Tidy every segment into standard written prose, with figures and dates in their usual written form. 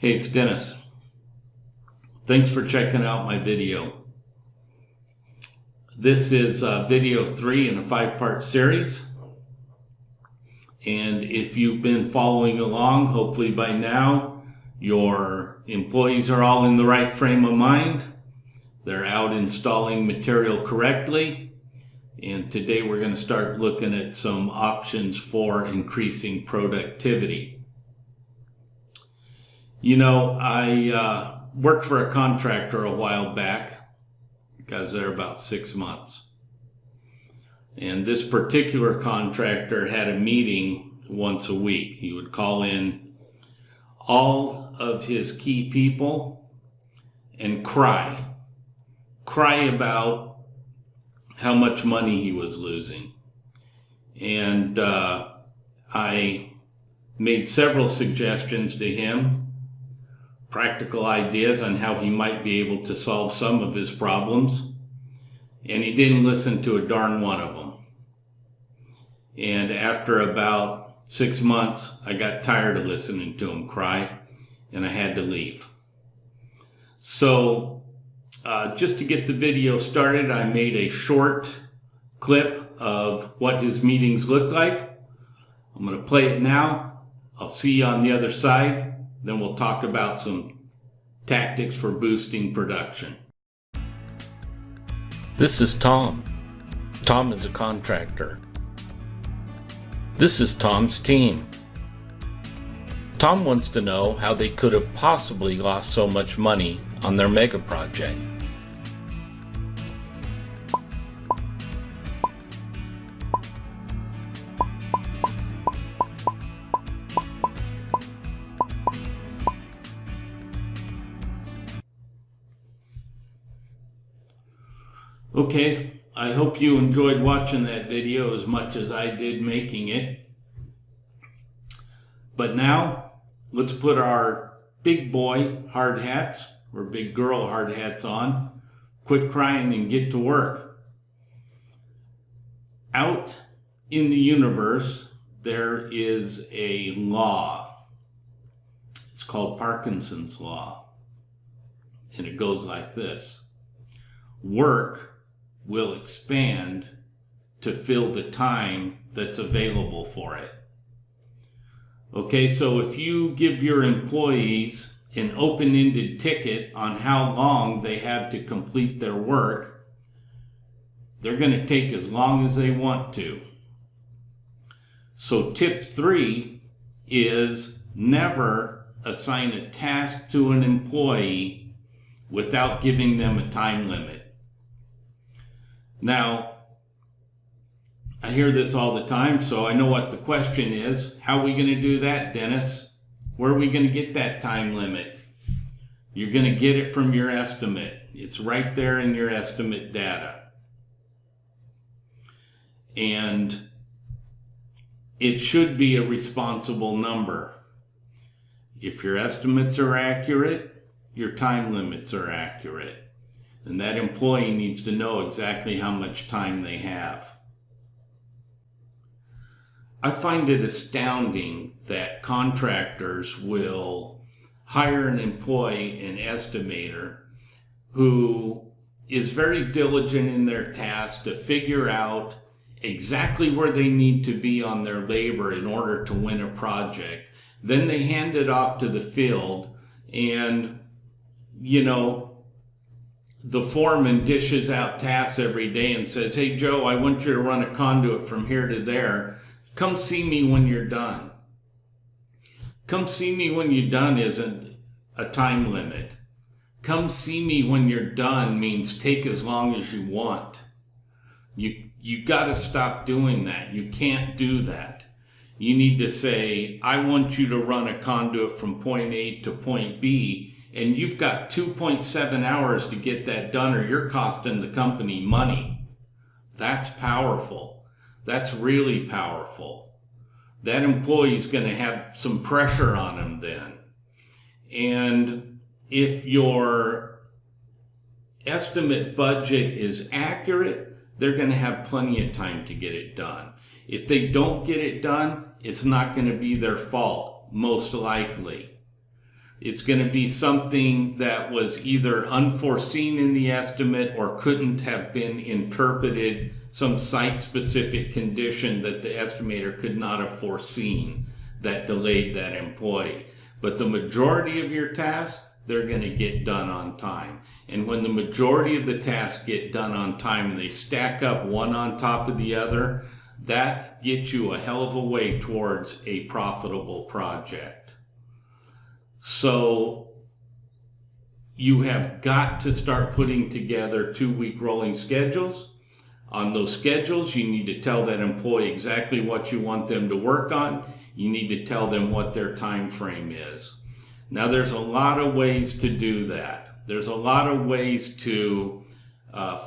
Hey, it's Dennis. Thanks for checking out my video. This is video 3 in a 5-part series. And if you've been following along, hopefully by now, your employees are all in the right frame of mind. They're out installing material correctly. And today we're going to start looking at some options for increasing productivity. You know, I worked for a contractor a while back. I was there about 6 months. And this particular contractor had a meeting once a week. He would call in all of his key people and cry about how much money he was losing. And I made several suggestions to him, practical ideas on how he might be able to solve some of his problems, and he didn't listen to a darn one of them. And after about 6 months, I got tired of listening to him cry, and I had to leave. So just to get the video started, I made a short clip of what his meetings looked like. I'm going to play it now. I'll see you on the other side. Then we'll talk about some tactics for boosting production. This is Tom. Tom is a contractor. This is Tom's team. Tom wants to know how they could have possibly lost so much money on their mega project. Okay, I hope you enjoyed watching that video as much as I did making it. But now, let's put our big boy hard hats, or big girl hard hats on, quit crying and get to work. Out in the universe, there is a law. It's called Parkinson's Law. And it goes like this. Work will expand to fill the time that's available for it. Okay, so if you give your employees an open-ended ticket on how long they have to complete their work, they're going to take as long as they want to. So tip 3 is never assign a task to an employee without giving them a time limit. Now, I hear this all the time, so I know what the question is. How are we going to do that, Dennis? Where are we going to get that time limit? You're going to get it from your estimate. It's right there in your estimate data. And it should be a responsible number. If your estimates are accurate, your time limits are accurate. And that employee needs to know exactly how much time they have. I find it astounding that contractors will hire an employee, an estimator, who is very diligent in their task to figure out exactly where they need to be on their labor in order to win a project. Then they hand it off to the field, and, you know, the foreman dishes out tasks every day and says, "Hey, Joe, I want you to run a conduit from here to there. Come see me when you're done." Come see me when you're done isn't a time limit. Come see me when you're done means take as long as you want. You got to stop doing that. You can't do that. You need to say, "I want you to run a conduit from point A to point B, and you've got 2.7 hours to get that done, or you're costing the company money." That's powerful. That's really powerful. That employee's going to have some pressure on him then. And if your estimate budget is accurate, they're going to have plenty of time to get it done. If they don't get it done, it's not going to be their fault, most likely. It's going to be something that was either unforeseen in the estimate or couldn't have been interpreted, some site-specific condition that the estimator could not have foreseen that delayed that employee. But the majority of your tasks, they're going to get done on time. And when the majority of the tasks get done on time and they stack up one on top of the other, that gets you a hell of a way towards a profitable project. So you have got to start putting together 2-week rolling schedules. On those schedules, you need to tell that employee exactly what you want them to work on. You need to tell them what their time frame is. Now, there's a lot of ways to do that. There's a lot of ways to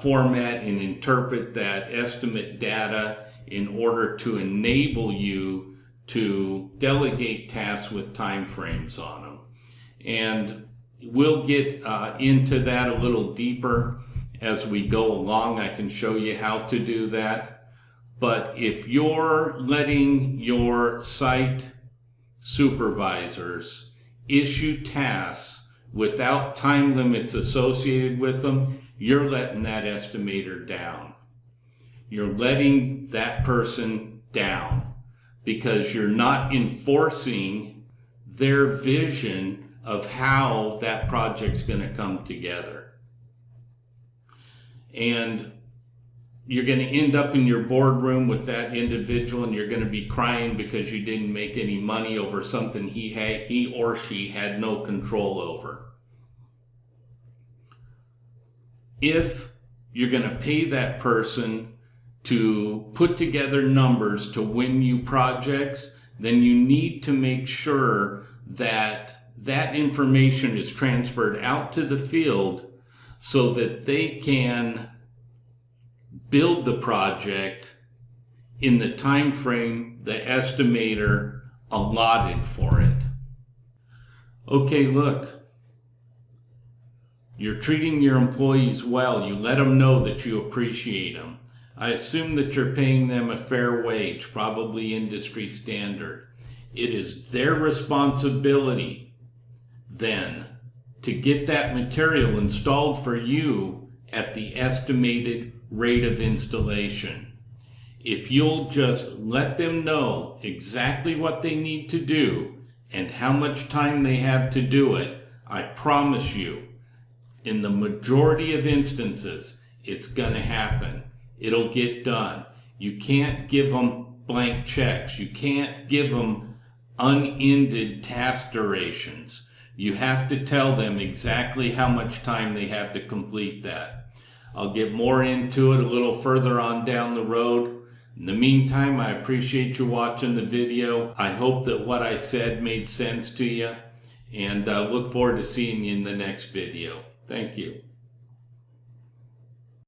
format and interpret that estimate data in order to enable you to delegate tasks with time frames on them. And we'll get into that a little deeper as we go along. I can show you how to do that. But if you're letting your site supervisors issue tasks without time limits associated with them, you're letting that estimator down. You're letting that person down because you're not enforcing their vision of how that project's going to come together. And you're going to end up in your boardroom with that individual and you're going to be crying because you didn't make any money over something he or she had no control over. If you're going to pay that person to put together numbers to win you projects, then you need to make sure that that information is transferred out to the field so that they can build the project in the time frame the estimator allotted for it. Okay, look, you're treating your employees well. You let them know that you appreciate them. I assume that you're paying them a fair wage, probably industry standard. It is their responsibility then to get that material installed for you at the estimated rate of installation. If you'll just let them know exactly what they need to do and how much time they have to do it, I promise you, in the majority of instances, it's going to happen. It'll get done. You can't give them blank checks. You can't give them unended task durations. You have to tell them exactly how much time they have to complete that. I'll get more into it a little further on down the road. In the meantime, I appreciate you watching the video. I hope that what I said made sense to you, and look forward to seeing you in the next video. Thank you.